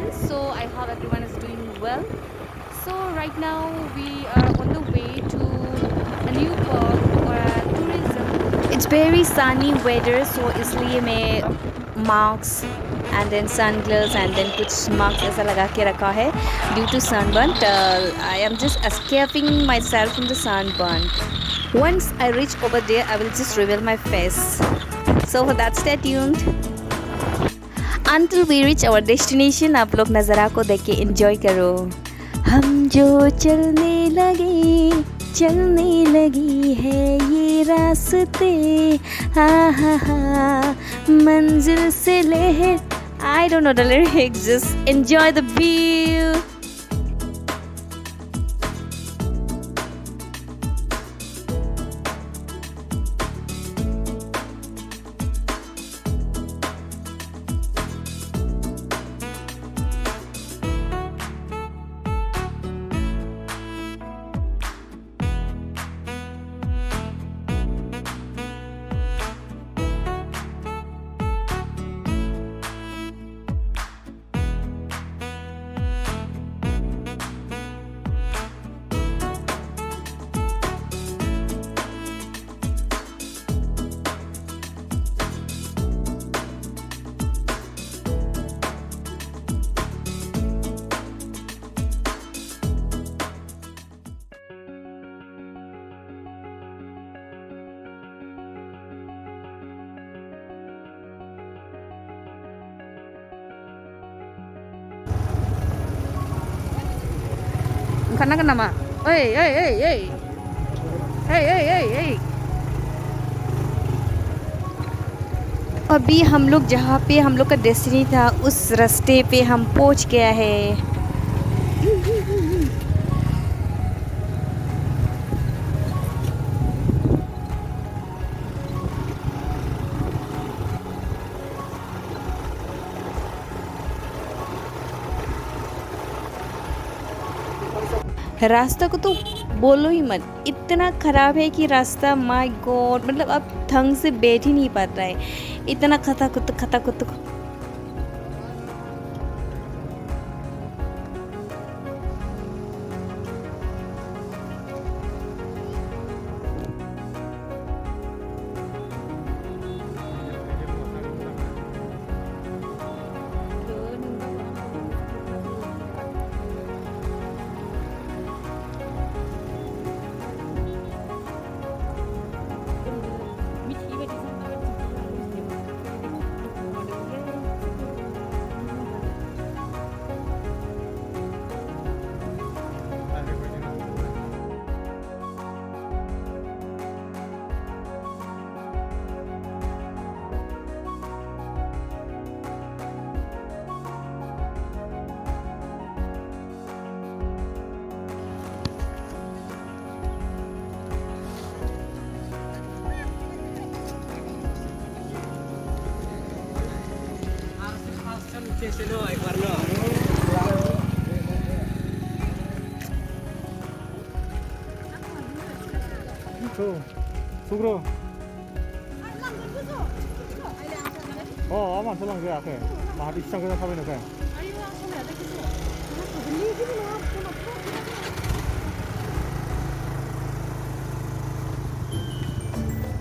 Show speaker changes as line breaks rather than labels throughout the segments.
well. So I hope everyone is doing well. So right now we are on the way to a new park or tourism. It's very sunny weather, so इसलिए मैं mask and then sunglasses and then कुछ mask ऐसा लगा के रखा है due to sunburn. I am just escaping myself from the sunburn. Once I reach over there, I will just reveal my face. So for that, stay tuned. Until we reach our destination, आप लोग नज़ारा को देख के enjoy करो. हम जो चलने लगी है ये रास्ते, हा हा हा मंजिल से ले. I don't know the lyrics, just enjoy the view. Karena kenapa? Hey. अभी हम लोग जहाँ पे हम लोग का डेस्टिनी था उस रास्ते पे हम पहुँच गया है. रास्ता को तो बोलो ही मत, इतना ख़राब है कि रास्ता माय गॉड, मतलब अब ढंग से बैठ ही नहीं पाता है, इतना खता खुत.
Sugro. Aman tulang ke akhe. Mahal isang kita sabi na kaya.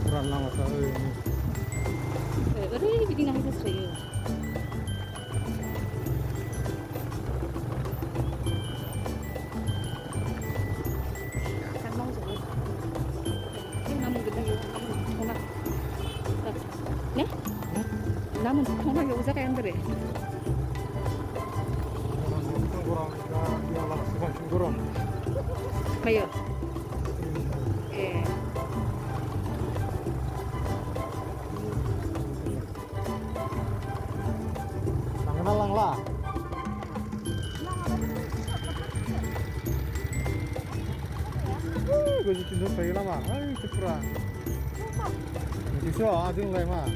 Kurang lama sekali ini.
Ini bikin apa sih? 나는 정말 여기서 가야 돼. Ayo.
Tangan lang lah. Gue jadi cinta sekali lama. Kurang. Bisa, aja mulai mah.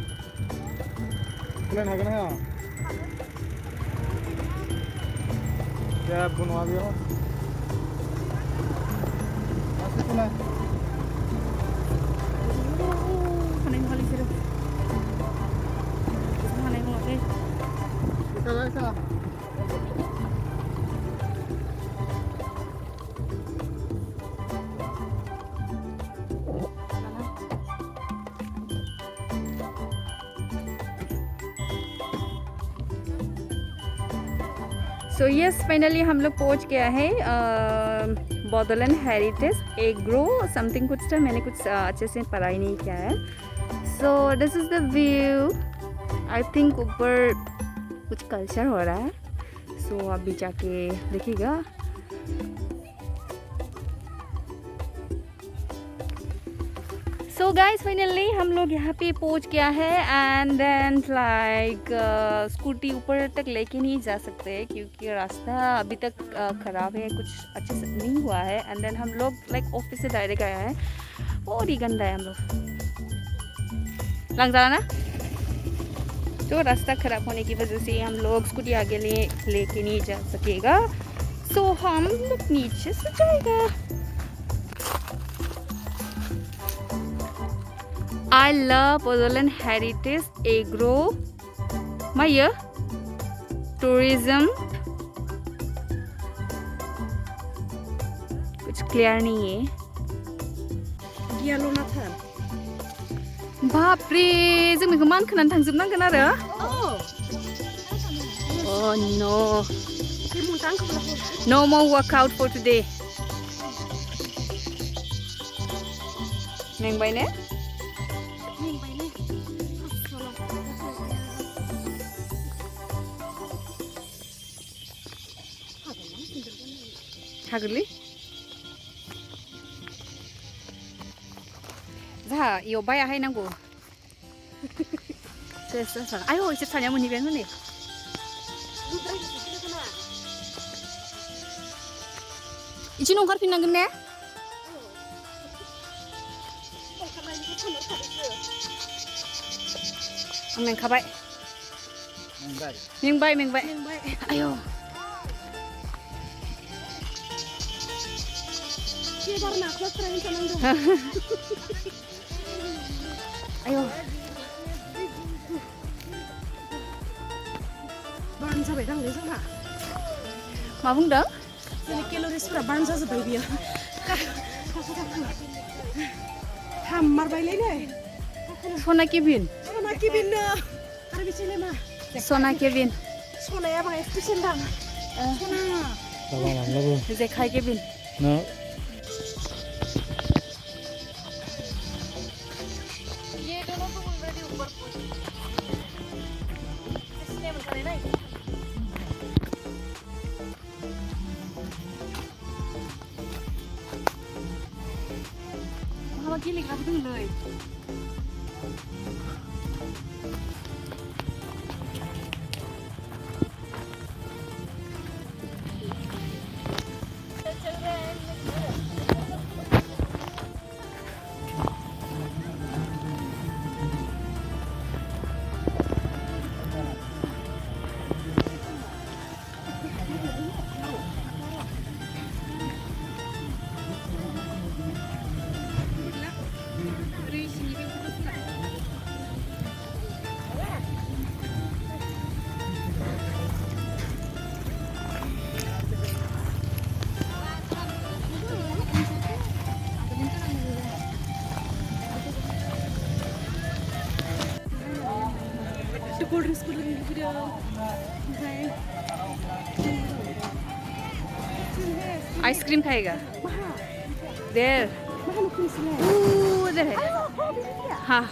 Kalian hagan ya? Ya bunuh aja. Masih mulai. Mana yang kali sih? Mana yang mulai? Kita.
So yes finally हम लोग पहुंच गया है Bodoland heritage agro something कुछ था, मैंने कुछ अच्छे से पढ़ाई नहीं किया है. So this is the view. I think ऊपर कुछ कल्चर हो रहा है. सो अभी जाके देखिएगा. सो गाइस फाइनली हम लोग यहाँ पे पहुँच गया है एंड देन लाइक स्कूटी ऊपर तक लेके नहीं जा सकते क्योंकि रास्ता अभी तक ख़राब है, कुछ अच्छे से नहीं हुआ है. एंड देन हम लोग लाइक ऑफिस से डायरेक्ट आया है. बहुत ही गंदा है हम लोग. लग जा ना, तो रास्ता ख़राब होने की वजह से हम लोग स्कूटी आगे लेके नहीं जा सकेगा. सो हम लोग नीचे से जाएगा. I love Bodoland Heritage Agro. Maya Tourism. कुछ क्लियर नहीं है.
गियाल' नाथार.
बाप रे, जों बेखौ मानखोनानै थांजोबनांगोन आरो. Oh no. No more workout for today. मेंबाय ने? हागोरलै जाहा इयाव बायाहाय नांगौ. आयौ एसे थानाया मोनहैबाय हनै. इथिं ओंखारफिननांगोन ने? आं मेंखाबाय. मेंबाय. आयौ. आयौ.
बार्न जाबाय दांलै जोंहा.
मा बुंदों?
जोंनि केल'रिसफोरा बार्न जाजोब्बाय बियो. हाममारबायलै नै.
सना केबिन.
सना केबिननो. आरो बिसोरलाय मा?
सना केबिन.
सनाया बाहाय स्पेसियेल दां. सना.
Kalau lalu.
जेखाइ केबिन.
No.
ये दोनों तो ऑलरेडी ऊपर पहुंच गए. इसने बताया ना.
माबा गेलेग्राबो दंलै.
कोल्ड ड्रिंक्स को लुबैदों. ओमफ्राय
आइसक्रीम खाएगा. देर. उधर है. हाँ.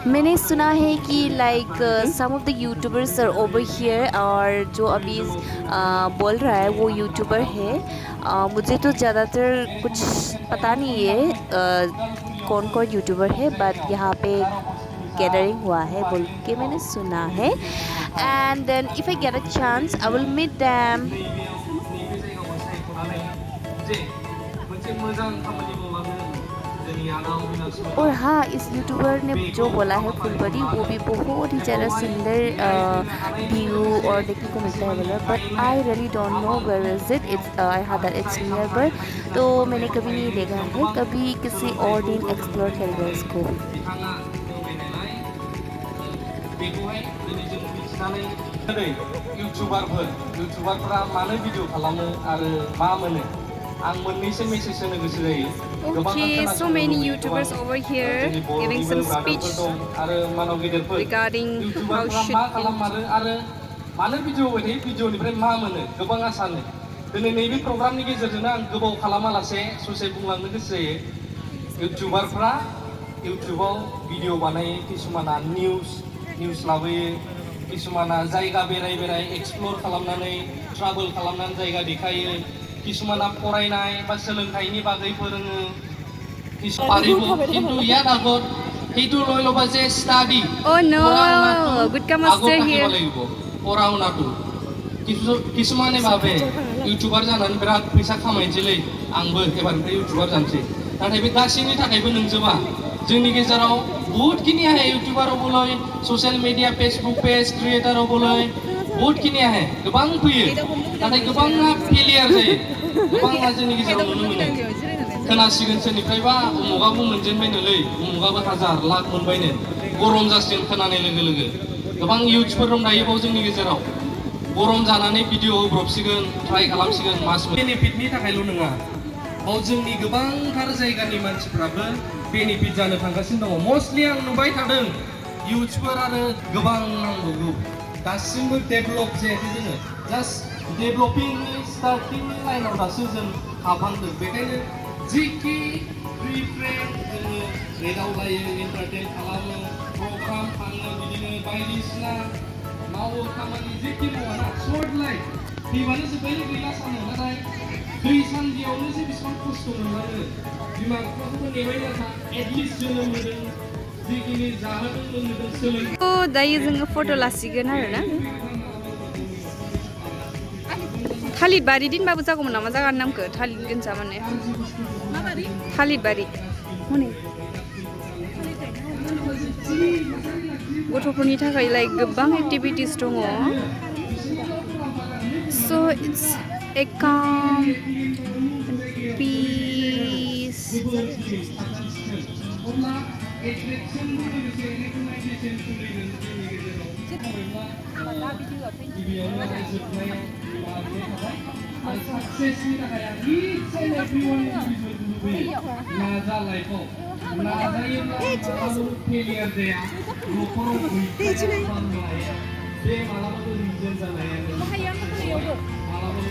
मैंने सुना है कि like some of the YouTubers are over here और जो अभी बोल रहा है वो यूट्यूबर है. मुझे तो ज़्यादातर कुछ पता नहीं है कौन कौन यूट्यूबर है बट यहाँ पे गैदरिंग हुआ है बोल के मैंने सुना है. And then if I get a chance I will meet them. और हाँ, इस यूट्यूबर ने जो बोला है फुलबड़ी वो भी बहुत ही ज़्यादा सुंदर व्यू और देखने को मिलता है बोला. But I really don't know where is it. It's I have that it's nearby. तो मैंने कभी नहीं देखा है. कभी किसी और दिन एक्सप्लोर करेगा इसको.
YouTuberफोरा मानो भिडिअ खालामो आरो मा मोनो आं मोननैसो मेसेज होनो गोसो जायो
Okay, so many YouTubers over here giving some speech
आरो मानव गिदिरफोर
regarding how
इउटिउबारफोरा
should
मा खालामारो आरो मानो भिडिअ होबाय थायो भिडिअनिफ्राय मा मोनो गोबाङा सानो दिनै नैबे प्रग्रामनि गेजेरजोंनो आं गोबाव खालामालासे ससे बुंलांनो गोसो जायो इउटिउबारफ्रा इउटिउबाव भिडिअ बानायो किसुमाना निउस लाबोयो किसुमाना जायगा बेराय एक्सप्लोर खालामनानै ट्राभेल खालामनानै जायगा देखायो किसुमाना फरायनाय बा सोलोंथाइनि बागै फोरोङो किन्तु ইয়াত আগত সেইটো লৈ ল'বা যে study
Oh no, Gutka Master here.
পঢ়া শুনাটো কিছুমানে ভাবে ইউটিউবাर जानानै बिराद फैसा खामायनोसैलै आंबो एबारनिफ्राय इउटिउबार जानोसै नाथाय बे गासैनि थाखायबो नोंजोबा जोंनि गेजेराव बहुतखिनि आहे इउटिउबारावबो लय ससियेल मिडिया फेसबुक पेज क्रिएटारावबो लय बहुतखिनि आहे गोबां फैयो नाथाय गोबाङा फेलियार जायो गोबाङा जोंनि गेजेराव नुनो मोनो खोनासिगोन सोरनिफ्रायबा उमुगाबो मोनजेनबायनोलै उमुगाबो हाजार लाख मोनबायनो गरम जासिगोन खोनानाय लोगो लोगो गोबां इउथ्सफोर दं दायो बाव जोंनि गेजेराव गरम जानानै भिडिअ होब्रबसिगोन ट्राइ खालामसिगोन मास बेनिफिटनि थाखायल' नङा बाव जोंनि गोबांथार जायगानि मानसिफ्राबो बेनिफिट जानो थांगासिनो दङ मस्टलि आं नुबाय थादों इउथ्सफोर आरो गोबां नांबावगौ दासिमबो डेभेलप जायाखै जोङो जास्ट डेभेलपिंनि स्टार्टिंनि लाइनाव दासो जों हाबहांदों बेखायनो जिखि रिफ्रेन्ड जोङो एदावलायो एन्टारटेन खालामो प्रग्राम थाङो बिदिनो बायदिसिना मावो खामानि जेखि मावा ना सर्ट लाइफ फैबानो जोबबायनो गैला सानो नाथाय दै सानदियावनो जे बेसेबां खस्थ' मोनलाङो बिमा बिफाखौबो नेबाय नाथा एटलिस्ट जोनोम होदों जिखिनि जाहोदों लोंहोदों सोलों
Oh, दायो जोङो फट' लासिगोन आरोना थालिर बारि दिनबाबो जागौमोन नामा जागानि नामखौ थालिर गोनजा माने थालिर बारि हनै गथ'फोरनि थाखाय लाइक गोबां एक्टिभिटिस दङ so it's a calm and peace
सक्सेसनि थाखाय each and everyone नाजालायखौ नाजायोब्ला मालाबाबो फेलियर जाया न'खराव गैखाया खालामनो हाया बे मालाबाबो रिजेक्ट जानाया मालाबाबो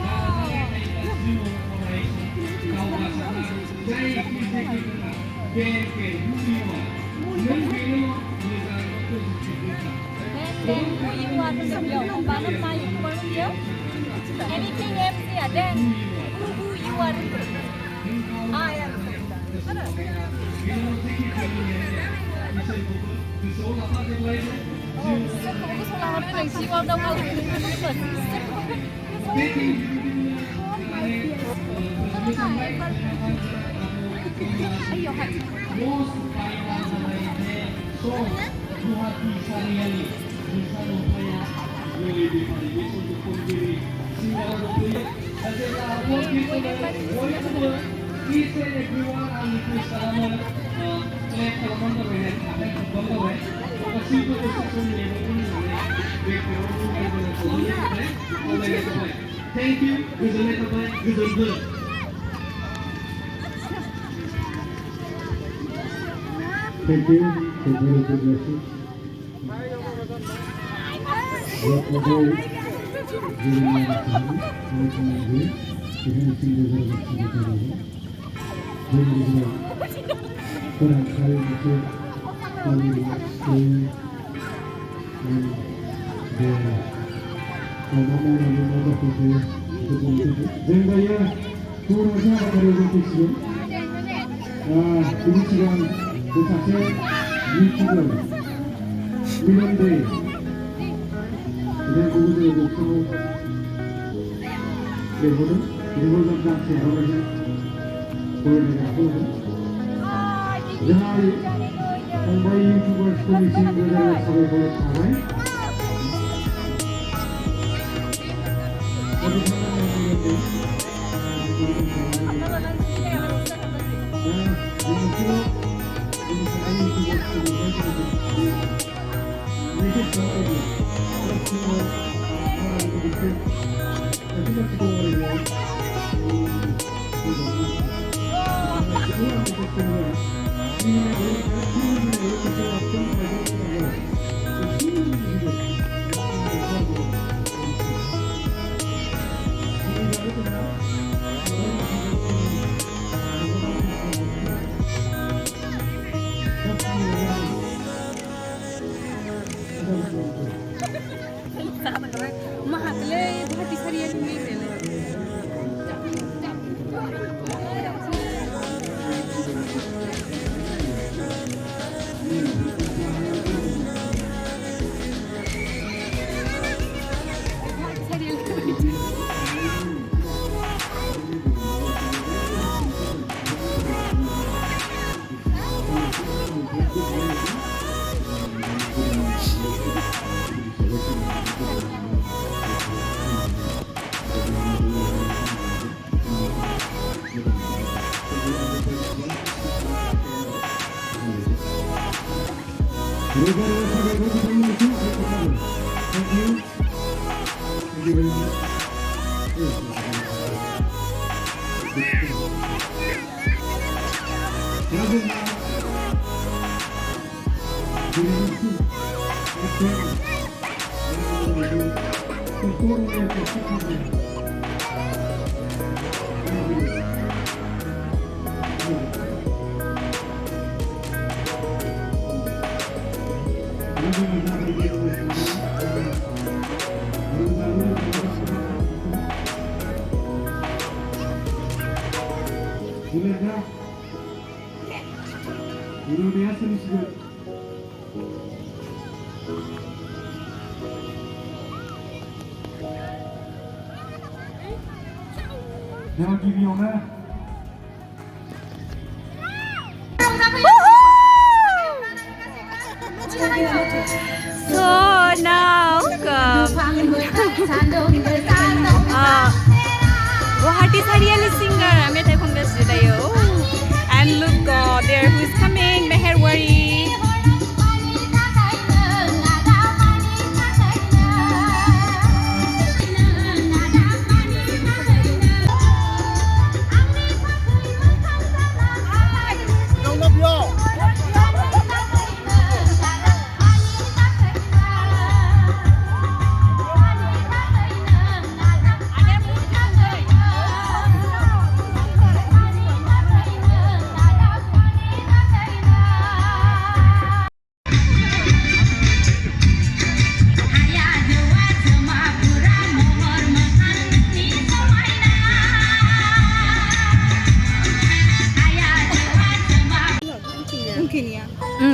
नाजानाय थायोब्ला जिउआव फराय दावगासारनाय जायखि नङा बेखे जिउआव नों बेनो मोजां
Anything else here, then who you are. I am.
Thank you. Goodbye.
Thank you for very good message. What was all during my time, I can do, even if you never get to the level. Then it is well. But I'm trying to say, only stay and the another people then the year 2026 ini sedang bersaksi YouTuber Bodoland dan kemudian bersama Bodoland dan saksi orang boleh bergabung jangan membayi YouTuber komisi berada sampai boleh sampai Thank you. Thank you very much. Now give you on that.
So now Guwahati Sariali singer मेथाइ खनगासिनो दायो and look there who's coming Meherwari.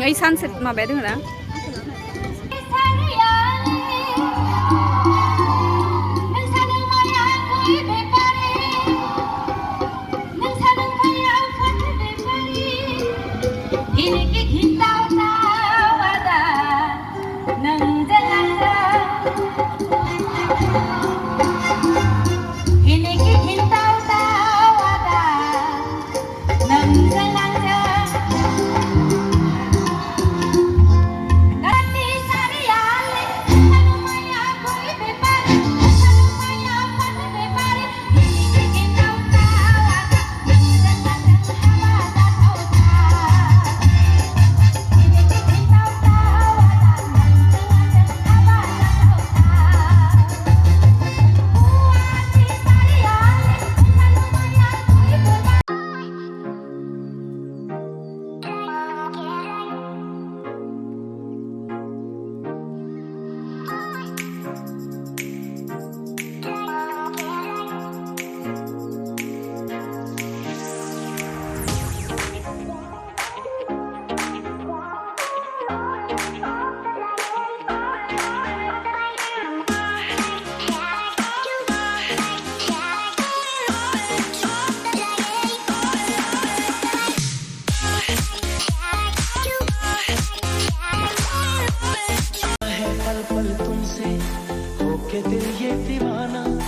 Ay sunset माबाया दोङो ना
जीवन में